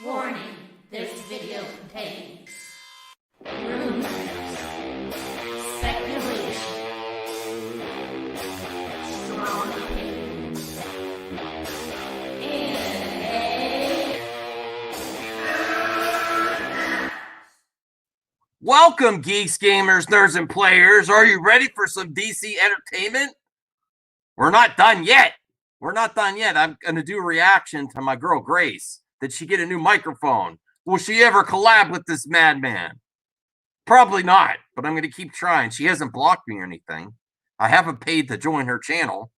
Warning, this video contains rumors, speculation, strong opinions, and Welcome, geeks, gamers, nerds, and players. Are you ready for some DC entertainment? We're not done yet. I'm going to do a reaction to my girl, Grace. Did she get a new microphone? Will she ever collab with this madman? Probably not, but I'm going to keep trying. She hasn't blocked me or anything. I haven't paid to join her channel.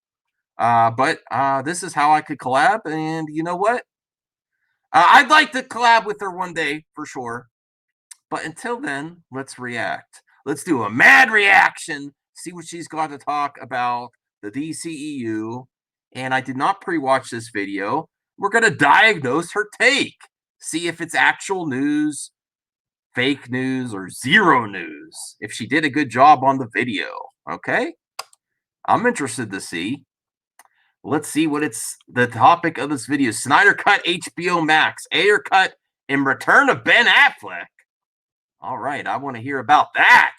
But this is how I could collab. And you know what? I'd like to collab with her one day for sure. But until then, let's react. Let's do a mad reaction. See what she's got to talk about the DCEU. And I did not pre-watch this video. We're going to diagnose her take. See if it's actual news, fake news, or zero news. If she did a good job on the video. Okay? I'm interested to see. Let's see what it's the topic of this video. Snyder cut HBO Max. Ayer cut in return of Ben Affleck. All right, I want to hear about that.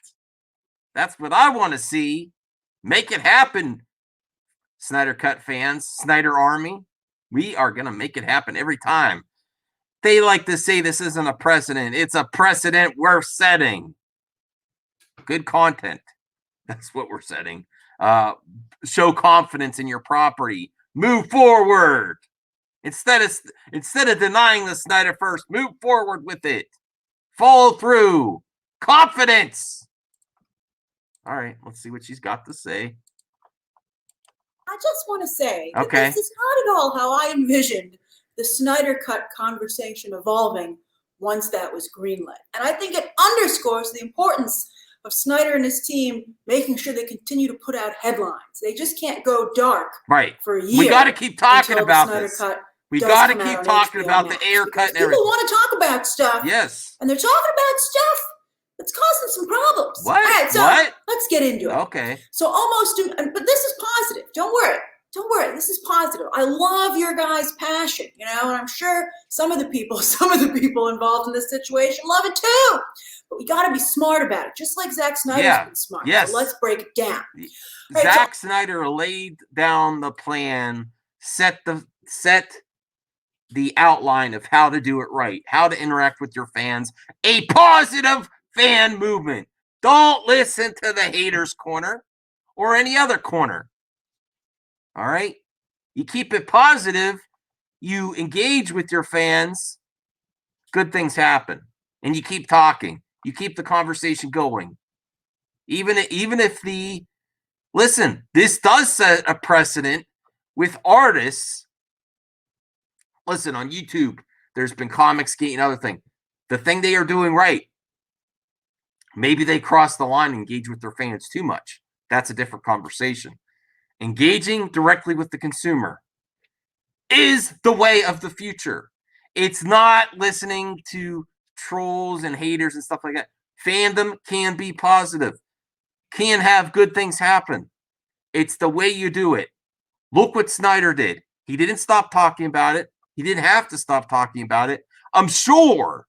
That's what I want to see. Make it happen, Snyder Cut fans, Snyder Army. We are going to make it happen every time. They like to say this isn't a precedent. It's a precedent worth setting. Good content. That's what we're setting. Show confidence in your property. Move forward. Instead of denying the Snyder first, move forward with it. Follow through. Confidence. All right, let's see what she's got to say. I just want to say that Okay. this is not at all how I envisioned the Snyder Cut conversation evolving once that was greenlit. And I think it underscores the importance of Snyder and his team making sure they continue to put out headlines. They just can't go dark for a year. We got to keep talking about this. Cut we got to keep talking HBO about Max, the Ayer cut and people everything. want to talk about stuff. Yes. And they're talking about stuff that's causing some problems. What? All right, so what? let's get into it. Okay. So but this is positive. Don't worry. This is positive. I love your guys' passion, and I'm sure some of the people involved in this situation love it too. But we got to be smart about it, just like Zack Snyder's been smart. Yes. So let's break it down. Zack Snyder laid down the plan, set the outline of how to do it right, how to interact with your fans, a positive fan movement. Don't listen to the haters' corner or any other corner. All right? You keep it positive, you engage with your fans, good things happen. And you keep talking. You keep the conversation going. Even if this does set a precedent with artists. Listen, on YouTube, there's been Comicsgate and other thing. The thing they are doing right, maybe they cross the line and engage with their fans too much. That's a different conversation. Engaging directly with the consumer is the way of the future. It's not listening to trolls and haters and stuff like that. Fandom can be positive, can have good things happen. It's the way you do it. Look what Snyder did. He didn't stop talking about it. He didn't have to stop talking about it. I'm sure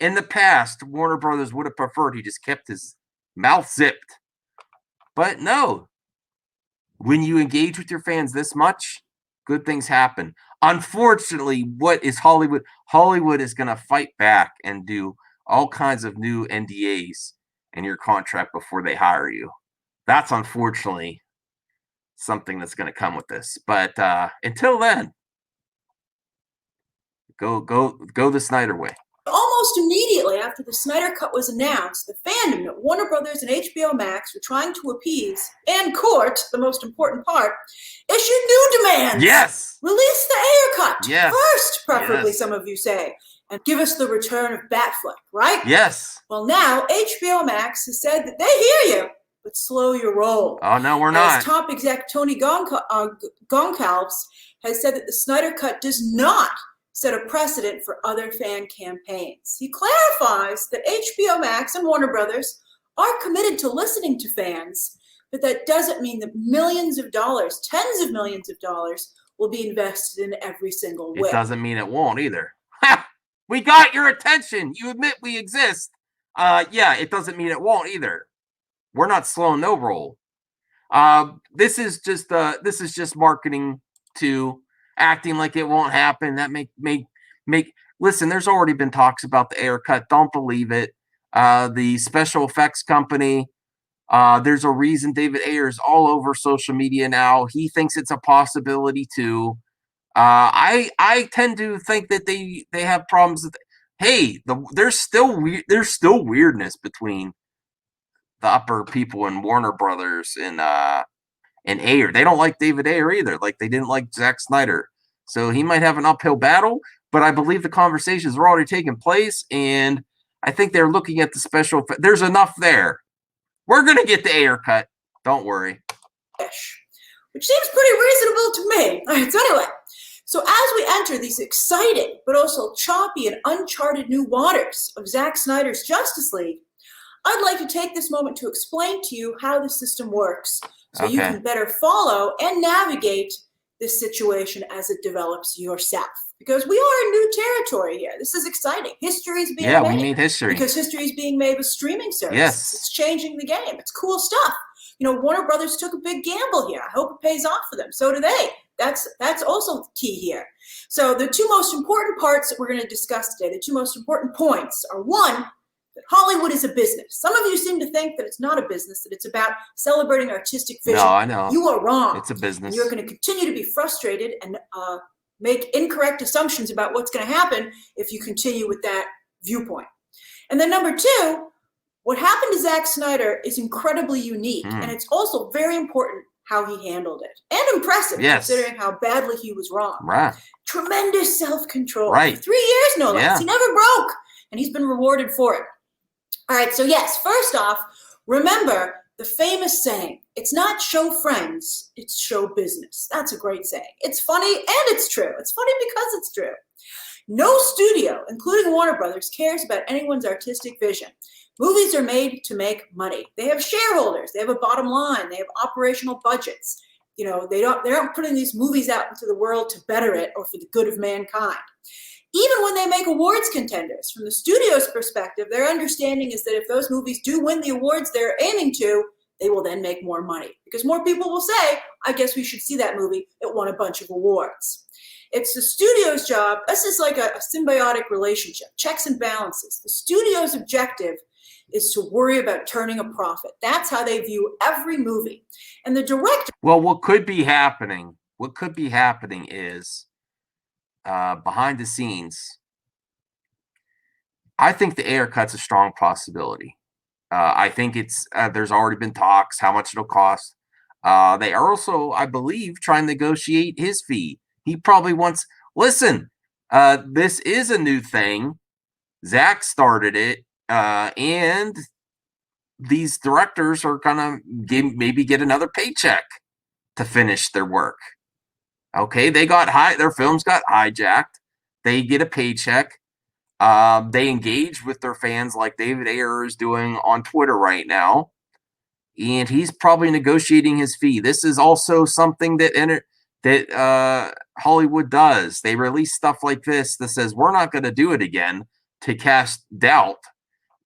in the past, Warner Brothers would have preferred he just kept his mouth zipped. But no. When you engage with your fans this much, good things happen. Unfortunately, what is Hollywood? Hollywood is going to fight back and do all kinds of new NDAs in your contract before they hire you. That's unfortunately something that's going to come with this. But until then, go the Snyder way. Almost immediately after the Snyder Cut was announced, the fandom at Warner Brothers and HBO Max were trying to appease and court, the most important part, issued new demands. Yes. Release the Ayer Cut first, preferably, yes. Some of you say, and give us the return of Batfleck, right? Yes. Well, now HBO Max has said that they hear you, but slow your roll. Oh, no, we're not. As top exec Tony Goncalves has said that the Snyder Cut does not set a precedent for other fan campaigns. He clarifies that HBO Max and Warner Brothers are committed to listening to fans, but that doesn't mean that millions of dollars, tens of millions of dollars, will be invested in every single way. It doesn't mean it won't either. We got your attention. You admit we exist. Yeah, it doesn't mean it won't either. We're not slow no roll. This is just marketing to acting like it won't happen. That make listen, there's already been talks about the Ayer cut. Don't believe it. The special effects company, there's a reason David Ayer is all over social media now. He thinks it's a possibility too. I tend to think that they have problems with. Hey, there's still weirdness between the upper people in Warner Brothers and Ayer. They don't like David Ayer either. Like they didn't like Zack Snyder. So he might have an uphill battle, but I believe the conversations are already taking place, and I think they're looking at the special. There's enough there. We're gonna get the Ayer cut. Don't worry. Which seems pretty reasonable to me. All right, so anyway, so as we enter these exciting but also choppy and uncharted new waters of Zack Snyder's Justice League, I'd like to take this moment to explain to you how the system works so you can better follow and navigate this situation as it develops yourself. Because we are in new territory here. This is exciting. History is being made. Yeah, we made history. Because history is being made with streaming services. Yes. It's changing the game. It's cool stuff. You know, Warner Brothers took a big gamble here. I hope it pays off for them. So do they. That's also key here. So the two most important parts that we're going to discuss today, the two most important points are, one, that Hollywood is a business. Some of you seem to think that it's not a business, that it's about celebrating artistic vision. No, I know. You are wrong. It's a business. And you're going to continue to be frustrated and make incorrect assumptions about what's going to happen if you continue with that viewpoint. And then number two, what happened to Zack Snyder is incredibly unique, and it's also very important how he handled it. And impressive, considering how badly he was wrong. Right. Tremendous self-control. Right. 3 years, no less. Yeah. He never broke, and he's been rewarded for it. All right, so yes, first off, remember the famous saying, it's not show friends, it's show business. That's a great saying. It's funny and it's true. It's funny because it's true. No studio, including Warner Brothers, cares about anyone's artistic vision. Movies are made to make money. They have shareholders. They have a bottom line. They have operational budgets. You know, they aren't putting these movies out into the world to better it or for the good of mankind. Even when they make awards contenders, from the studio's perspective, their understanding is that if those movies do win the awards they're aiming to, they will then make more money. Because more people will say, I guess we should see that movie. It won a bunch of awards. It's the studio's job. This is like a symbiotic relationship, checks and balances. The studio's objective is to worry about turning a profit. That's how they view every movie. And the director... Well, what could be happening is behind the scenes, I think the Ayer cut's a strong possibility. I think it's there's already been talks how much it'll cost. They are also, I believe, trying to negotiate his fee. He probably wants, listen, this is a new thing. Zack started it, and these directors are gonna maybe get another paycheck to finish their work. Okay, their films got hijacked. They get a paycheck. They engage with their fans like David Ayer is doing on Twitter right now, and he's probably negotiating his fee. This is also something that Hollywood does. They release stuff like this that says we're not going to do it again to cast doubt,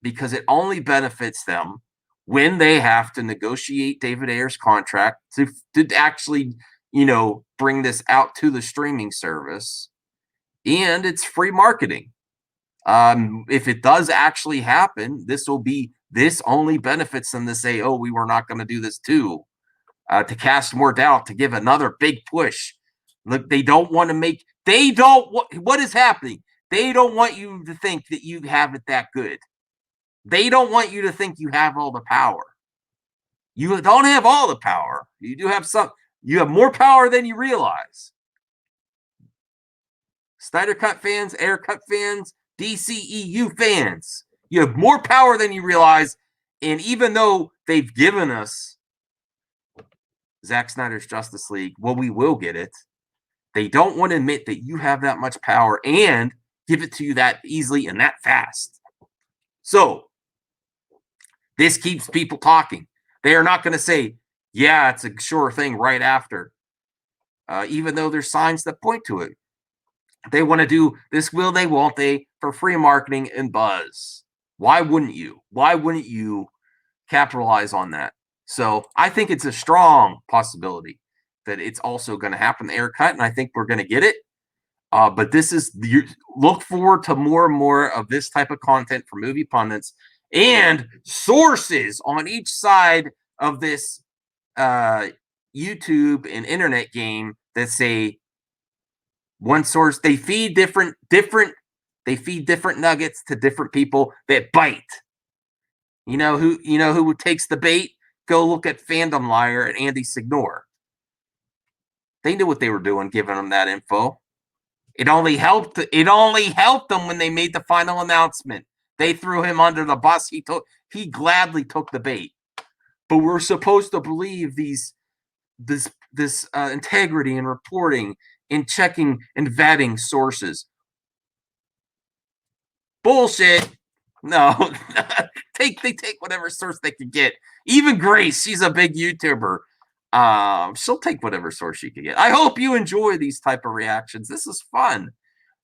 because it only benefits them when they have to negotiate David Ayer's contract to actually, bring this out to the streaming service, and it's free marketing. If it does actually happen, this only benefits them to say, oh, we were not going to do this too, to cast more doubt, to give another big push. Look, what is happening? They don't want you to think that you have it that good. They don't want you to think you have all the power. You don't have all the power. You do have some. You have more power than you realize. Snyder Cut fans, Ayer Cut fans, DCEU fans, you have more power than you realize. And even though they've given us Zack Snyder's Justice League, well, we will get it. They don't want to admit that you have that much power and give it to you that easily and that fast. So this keeps people talking. They are not going to say, yeah, it's a sure thing right after, even though there's signs that point to it. They want to do this, will they, won't they, for free marketing and buzz. Why wouldn't you? Why wouldn't you capitalize on that? So I think it's a strong possibility that it's also going to happen, the Ayer cut, and I think we're going to get it. But this is, look forward to more and more of this type of content for movie pundits and sources on each side of this YouTube and internet game that say one source. They feed different nuggets to different people that bite. You know who takes the bait? Go look at Fandom Liar and Andy Signore. They knew what they were doing, giving them that info. It only helped them when they made the final announcement. They threw him under the bus. He gladly took the bait. But we're supposed to believe this integrity in reporting, in checking and vetting sources. Bullshit. No. They take whatever source they can get. Even Grace, she's a big YouTuber. She'll take whatever source she can get. I hope you enjoy these type of reactions. This is fun.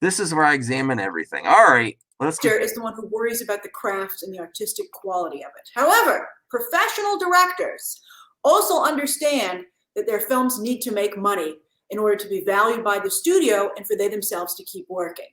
This is where I examine everything. All right. Is the one who worries about the craft and the artistic quality of it. However, professional directors also understand that their films need to make money in order to be valued by the studio and for they themselves to keep working.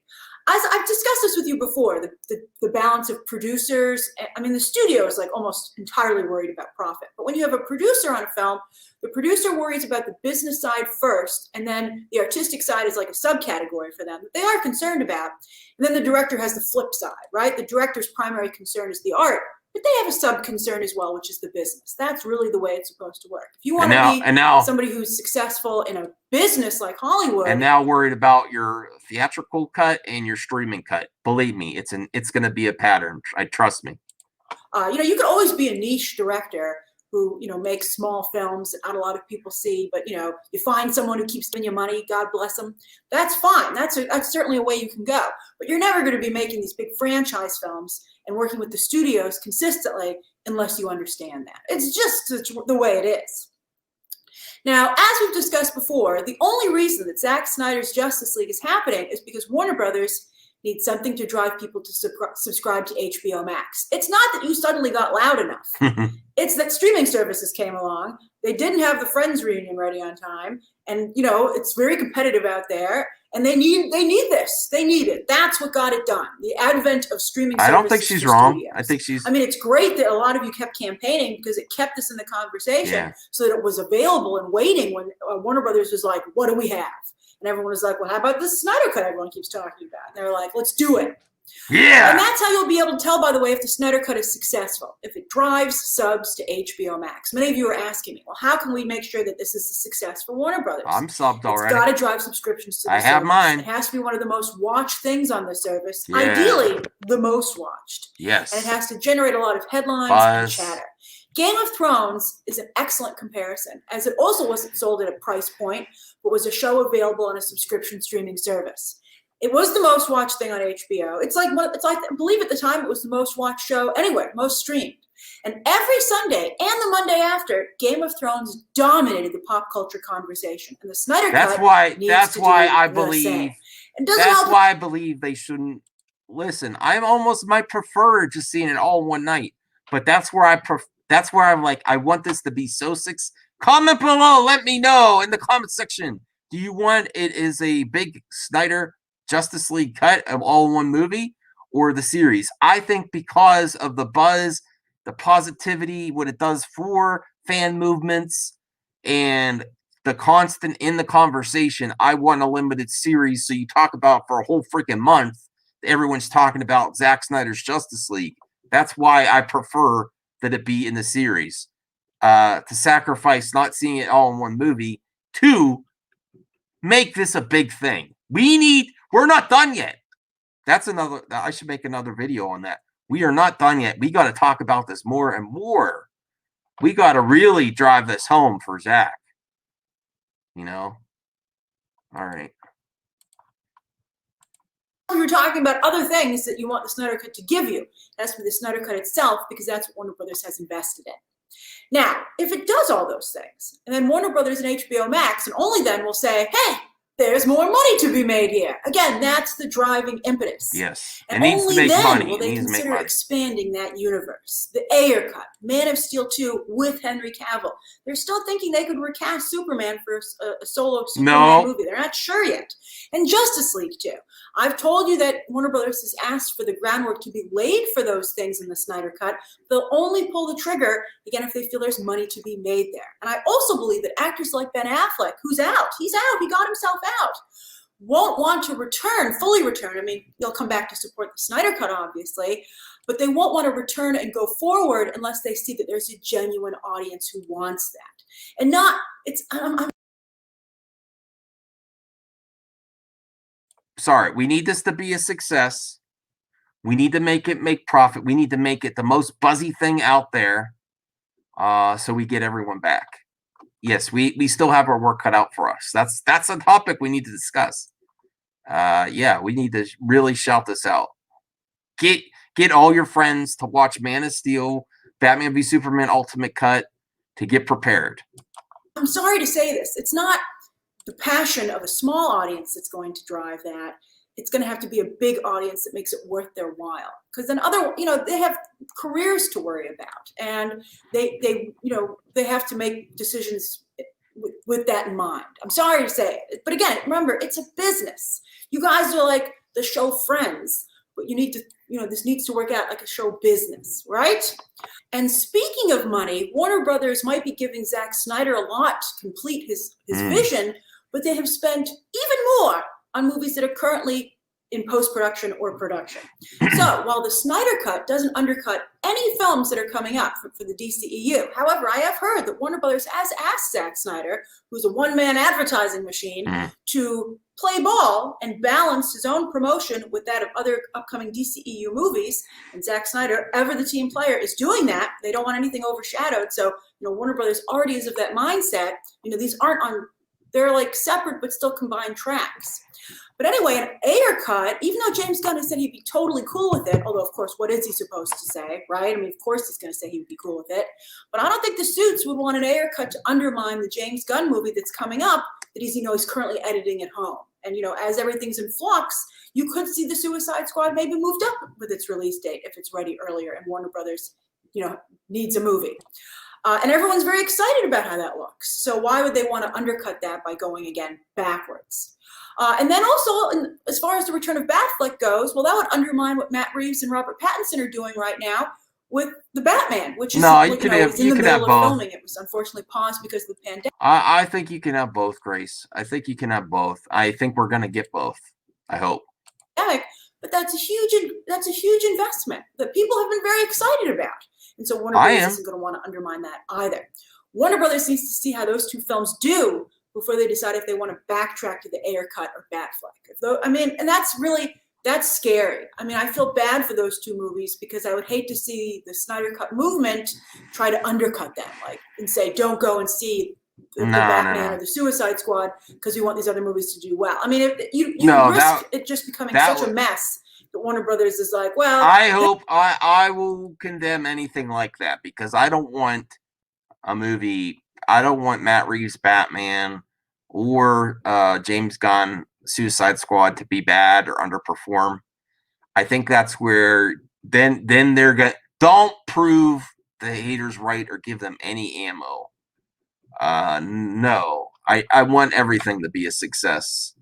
As I've discussed this with you before, the balance of producers. I mean, the studio is like almost entirely worried about profit. But when you have a producer on a film, the producer worries about the business side first, and then the artistic side is like a subcategory for them that they are concerned about. And then the director has the flip side, right? The director's primary concern is the art, but they have a sub-concern as well, which is the business. That's really the way it's supposed to work. If you want to be somebody who's successful in a business like Hollywood. And now worried about your theatrical cut and your streaming cut. Believe me, it's going to be a pattern. Trust me. You can always be a niche director who, makes small films that not a lot of people see, but, you find someone who keeps spending your money, God bless them. That's fine. That's certainly a way you can go. But you're never going to be making these big franchise films and working with the studios consistently unless you understand that. It's just the way it is. Now, as we've discussed before, the only reason that Zack Snyder's Justice League is happening is because Warner Brothers needs something to drive people to subscribe to HBO Max. It's not that you suddenly got loud enough. It's that streaming services came along. They didn't have the Friends reunion ready on time. And, it's very competitive out there. And they need this. They need it. That's what got it done. The advent of streaming services. I don't think she's wrong. Studios. I mean, it's great that a lot of you kept campaigning because it kept us in the conversation so that it was available and waiting when Warner Brothers was like, what do we have? And everyone was like, well, how about this Snyder cut everyone keeps talking about? And they're like, let's do it. Yeah. And that's how you'll be able to tell, by the way, if the Snyder cut is successful, if it drives subs to HBO Max. Many of you are asking me, well, how can we make sure that this is a success for Warner Brothers? I'm subbed already. It's got to drive subscriptions to the service. I have mine. It has to be one of the most watched things on the service. Yeah. Ideally, the most watched. Yes. And it has to generate a lot of headlines and chatter. Game of Thrones is an excellent comparison, as it also wasn't sold at a price point, but was a show available on a subscription streaming service. It was the most watched thing on HBO. It's like I believe at the time it was the most watched show anywhere, most streamed. And every Sunday and the Monday after, Game of Thrones dominated the pop culture conversation. And the Snyder cut That's why I believe they shouldn't listen. I almost might prefer just seeing it all one night, but that's where I'm like, I want this to be so six. Comment below. Let me know in the comment section. Do you want it as a big Snyder Justice League cut of all in one movie or the series? I think because of the buzz, the positivity, what it does for fan movements, and the constant in the conversation, I want a limited series. So you talk about for a whole freaking month, everyone's talking about Zack Snyder's Justice League. That's why I prefer that it be in the series. To sacrifice not seeing it all in one movie to make this a big thing. We're not done yet. I should make another video on that. We are not done yet. We got to talk about this more and more. We got to really drive this home for Zach. All right. We were talking about other things that you want the Snyder cut to give you. That's for the Snyder cut itself, because that's what Warner Brothers has invested in. Now, if it does all those things, and then Warner Brothers and HBO Max, and only then will say, hey, there's more money to be made here. Again, that's the driving impetus. Yes. And it needs only to make then money. will It they needs to make consider money. expanding that universe. The Ayer cut, Man of Steel 2 with Henry Cavill. They're still thinking they could recast Superman for a solo Superman movie. They're not sure yet. And Justice League 2. I've told you that Warner Brothers has asked for the groundwork to be laid for those things in the Snyder cut. They'll only pull the trigger, again, if they feel there's money to be made there. And I also believe that actors like Ben Affleck, who's out, he's out, he got himself out, won't want to fully return. I mean, they'll come back to support the Snyder cut, obviously, but they won't want to return and go forward unless they see that there's a genuine audience who wants that. And not, sorry, we need this to be a success. We need to make it make profit. We need to make it the most buzzy thing out there, so we get everyone back. Yes, we still have our work cut out for us. That's a topic we need to discuss. Yeah, we need to really shout this out. Get all your friends to watch Man of Steel, Batman v Superman Ultimate Cut, to get prepared. I'm sorry to say this. It's not the passion of a small audience that's going to drive that. It's going to have to be a big audience that makes it worth their while. Because then they have careers to worry about, and they have to make decisions with that in mind. I'm sorry to say it, but again, remember, it's a business. You guys are like the show Friends, but you need to, this needs to work out like a show business, right? And speaking of money, Warner Brothers might be giving Zack Snyder a lot to complete his vision, but they have spent even more on movies that are currently in post-production or production. So while the Snyder cut doesn't undercut any films that are coming up for the DCEU, however, I have heard that Warner Brothers has asked Zack Snyder, who's a one-man advertising machine, to play ball and balance his own promotion with that of other upcoming DCEU movies. And Zack Snyder, ever the team player, is doing that. They don't want anything overshadowed. So, Warner Brothers already is of that mindset. These aren't they're like separate but still combined tracks. But anyway, an Ayer cut, even though James Gunn has said he'd be totally cool with it, although, of course, what is he supposed to say, right? I mean, of course he's going to say he would be cool with it. But I don't think the suits would want an Ayer cut to undermine the James Gunn movie that's coming up that he's currently editing at home. And, as everything's in flux, you could see the Suicide Squad maybe moved up with its release date if it's ready earlier and Warner Brothers, needs a movie. And everyone's very excited about how that looks. So why would they want to undercut that by going, again, backwards? And then also, as far as the return of Batfleck goes, well, that would undermine what Matt Reeves and Robert Pattinson are doing right now with the Batman, which is in the middle of filming. It was unfortunately paused because of the pandemic. I think you can have both, Grace. I think you can have both. I think we're going to get both. I hope. But that's a huge investment that people have been very excited about. And so Warner Brothers isn't going to want to undermine that either. Warner Brothers needs to see how those two films do before they decide if they want to backtrack to the Ayer cut or Batfleck. And that's scary. I mean, I feel bad for those two movies because I would hate to see the Snyder cut movement try to undercut them, and say, don't go and see the Batman or the Suicide Squad because we want these other movies to do well. I mean, you risk it just becoming such a mess that Warner Brothers is like, well. I hope I will condemn anything like that because I don't want a movie. I don't want Matt Reeves' Batman or James Gunn Suicide Squad to be bad or underperform. I think that's where then they're gonna don't prove the haters right or give them any ammo. No, I want everything to be a success.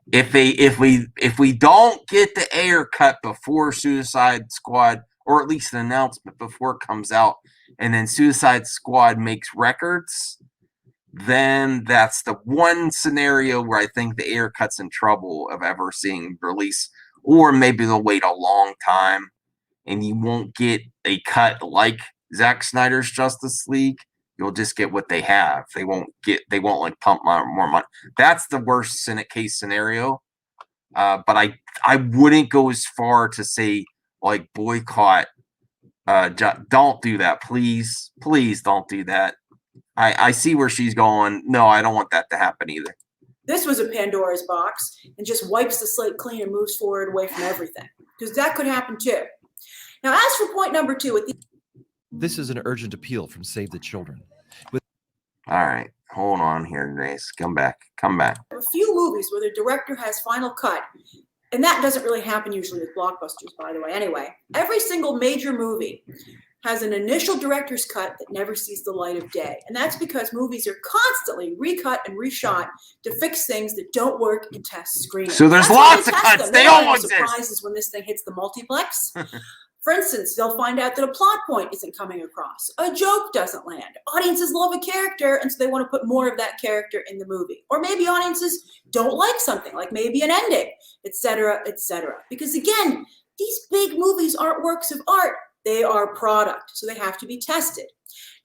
If we don't get the Ayer cut before Suicide Squad, or at least an announcement before it comes out, and then Suicide Squad makes records, then that's the one scenario where I think the Ayer cut's in trouble of ever seeing release, or maybe they'll wait a long time and you won't get a cut like Zack Snyder's Justice League. You'll just get what they have. They won't pump more money. That's the worst case scenario. But I wouldn't go as far to say boycott. Don't do that, please. Please don't do that. I see where she's going. No, I don't want that to happen either. This was a Pandora's box and just wipes the slate clean and moves forward away from everything. Because that could happen too. Now, as for point number 2, this is an urgent appeal from Save the Children. All right. Hold on here, Grace. Come back. A few movies where the director has final cut, and that doesn't really happen usually with blockbusters, by the way. Anyway, every single major movie has an initial director's cut that never sees the light of day. And that's because movies are constantly recut and reshot to fix things that don't work in test screening. So there's lots of cuts. They all exist. Surprises when this thing hits the multiplex. For instance, they'll find out that a plot point isn't coming across. A joke doesn't land. Audiences love a character, and so they want to put more of that character in the movie. Or maybe audiences don't like something, like maybe an ending, etc., etc. Because again, these big movies aren't works of art. They are product, so they have to be tested.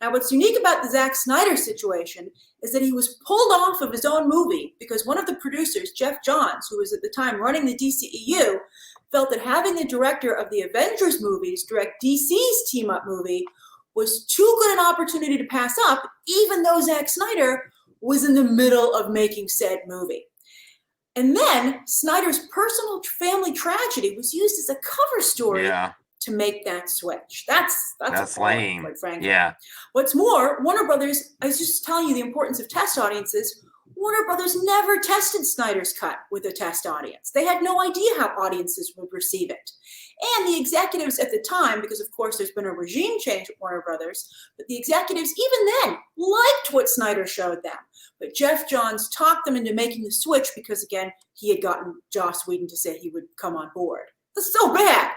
Now, what's unique about the Zack Snyder situation is that he was pulled off of his own movie because one of the producers, Jeff Johns, who was at the time running the DCEU, felt that having the director of the Avengers movies direct DC's team-up movie was too good an opportunity to pass up, even though Zack Snyder was in the middle of making said movie. And then Snyder's personal family tragedy was used as a cover story to make that switch. That's lame, quite frankly. Yeah. What's more, Warner Brothers, I was just telling you the importance of test audiences. Warner Brothers never tested Snyder's cut with a test audience. They had no idea how audiences would receive it. And the executives at the time, because of course there's been a regime change at Warner Brothers, but the executives even then liked what Snyder showed them. But Jeff Johns talked them into making the switch because, again, he had gotten Joss Whedon to say he would come on board. That's so bad.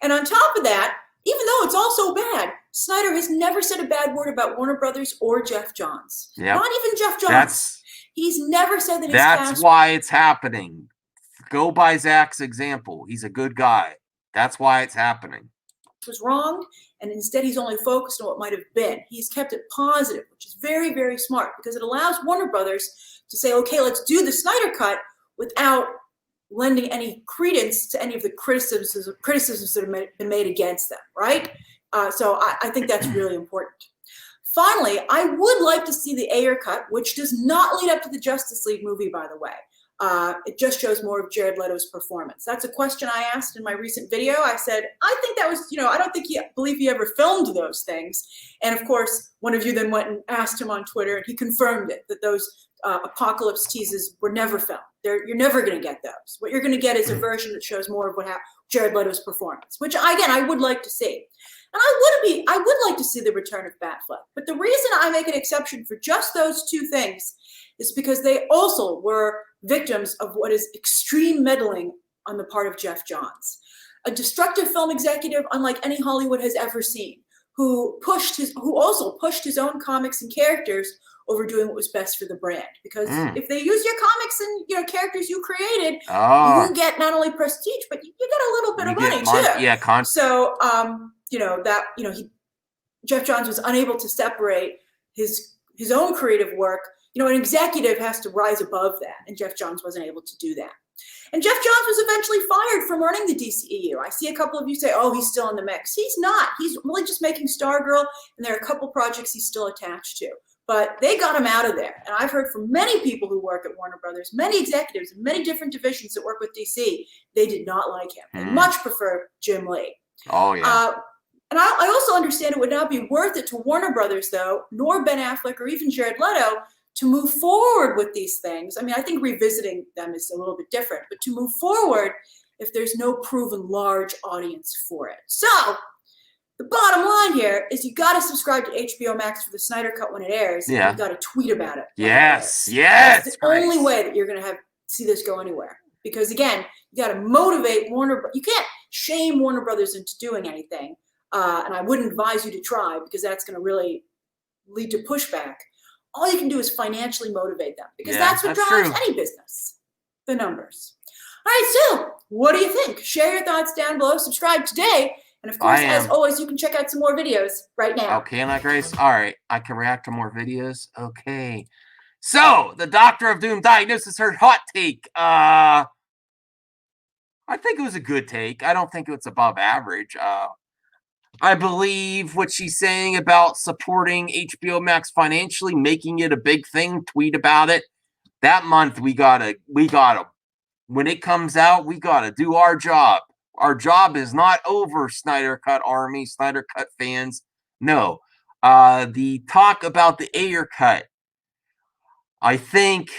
And on top of that, even though it's all so bad, Snyder has never said a bad word about Warner Brothers or Jeff Johns. Yep. Not even Jeff Johns. He's never said that. That's why it's happening. Go by Zach's example. He's a good guy. That's why it's happening. It was wrong, and instead he's only focused on what might have been. He's kept it positive, which is very, very smart because it allows Warner Brothers to say, okay, let's do the Snyder cut without lending any credence to any of the criticisms that have been made against them, right? So I think that's really important. Finally, I would like to see the Ayer cut, which does not lead up to the Justice League movie, by the way. It just shows more of Jared Leto's performance. That's a question I asked in my recent video. I said, I think that was, I don't believe he ever filmed those things. And of course, one of you then went and asked him on Twitter, and he confirmed it, that those apocalypse teases were never filmed. You're never going to get those. What you're going to get is a version that shows more of Jared Leto's performance, which again, I would like to see. And I would like to see the return of Batfleck. But the reason I make an exception for just those two things is because they also were victims of what is extreme meddling on the part of Jeff Johns, a destructive film executive unlike any Hollywood has ever seen, who also pushed his own comics and characters over doing what was best for the brand. Because if they use your comics and characters you created, you get not only prestige, but you get a little bit of money too. Yeah, so Jeff Johns was unable to separate his own creative work. An executive has to rise above that, and Jeff Johns wasn't able to do that. And Jeff Johns was eventually fired from running the DCEU. I see a couple of you say, oh, he's still in the mix. He's not. He's really just making Stargirl, and there are a couple projects he's still attached to. But they got him out of there. And I've heard from many people who work at Warner Brothers, many executives in many different divisions that work with DC, they did not like him. They much prefer Jim Lee. Oh, yeah. And I also understand it would not be worth it to Warner Brothers, though, nor Ben Affleck or even Jared Leto, to move forward with these things. I mean, I think revisiting them is a little bit different, but to move forward if there's no proven large audience for it. So the bottom line here is you got to subscribe to HBO Max for the Snyder Cut when it airs. Yeah. And you got to tweet about it. Yes. That's the only way that you're going to see this go anywhere. Because again, you got to motivate Warner. You can't shame Warner Brothers into doing anything. And I wouldn't advise you to try because that's going to really lead to pushback. All you can do is financially motivate them because that's what drives any business, the numbers. All right, so what do you think? Share your thoughts down below. Subscribe today. And of course, as always, you can check out some more videos right now. Okay, and Grace. All right, I can react to more videos. Okay. So, the Doctor of Doom diagnosis, her hot take. I think it was a good take. I don't think it's above average. I believe what she's saying about supporting HBO Max financially, making it a big thing, tweet about it. That month, we gotta, when it comes out, we gotta do our job. Our job is not over, Snyder Cut Army, Snyder Cut fans. No. The talk about the Ayer cut. I think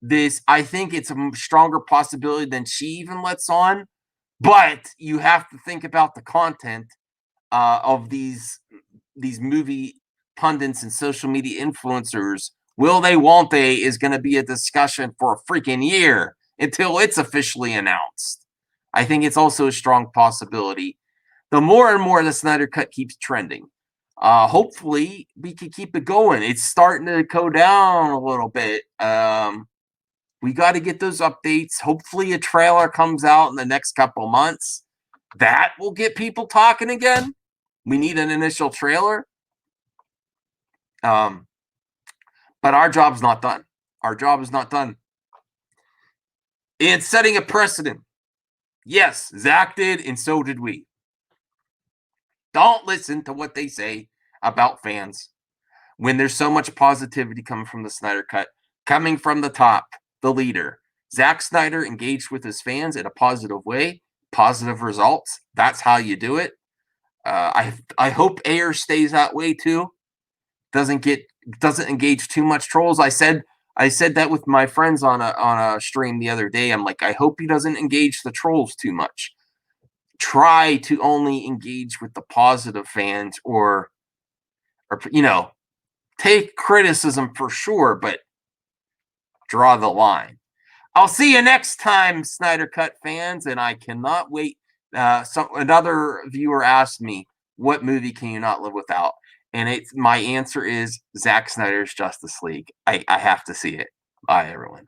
it's a stronger possibility than she even lets on, but you have to think about the content of these movie pundits and social media influencers. Will they, won't they, is going to be a discussion for a freaking year until it's officially announced. I think it's also a strong possibility. The more and more the Snyder Cut keeps trending, hopefully we can keep it going. It's starting to go down a little bit. We got to get those updates. Hopefully a trailer comes out in the next couple months. That will get people talking again. We need an initial trailer. But our job's not done. Our job is not done. It's setting a precedent. Yes, Zach did, and so did we. Don't listen to what they say about fans when there's so much positivity coming from the Snyder Cut, coming from the top, the leader. Zack Snyder engaged with his fans in a positive way, positive results. That's how you do it. I hope Ayer stays that way too. Doesn't engage too much trolls. I said that with my friends on a stream the other day. I'm like, I hope he doesn't engage the trolls too much. Try to only engage with the positive fans, or take criticism for sure, but draw the line. I'll see you next time, Snyder Cut fans, and I cannot wait. Another viewer asked me, what movie can you not live without? And my answer is Zack Snyder's Justice League. I have to see it. Bye, everyone.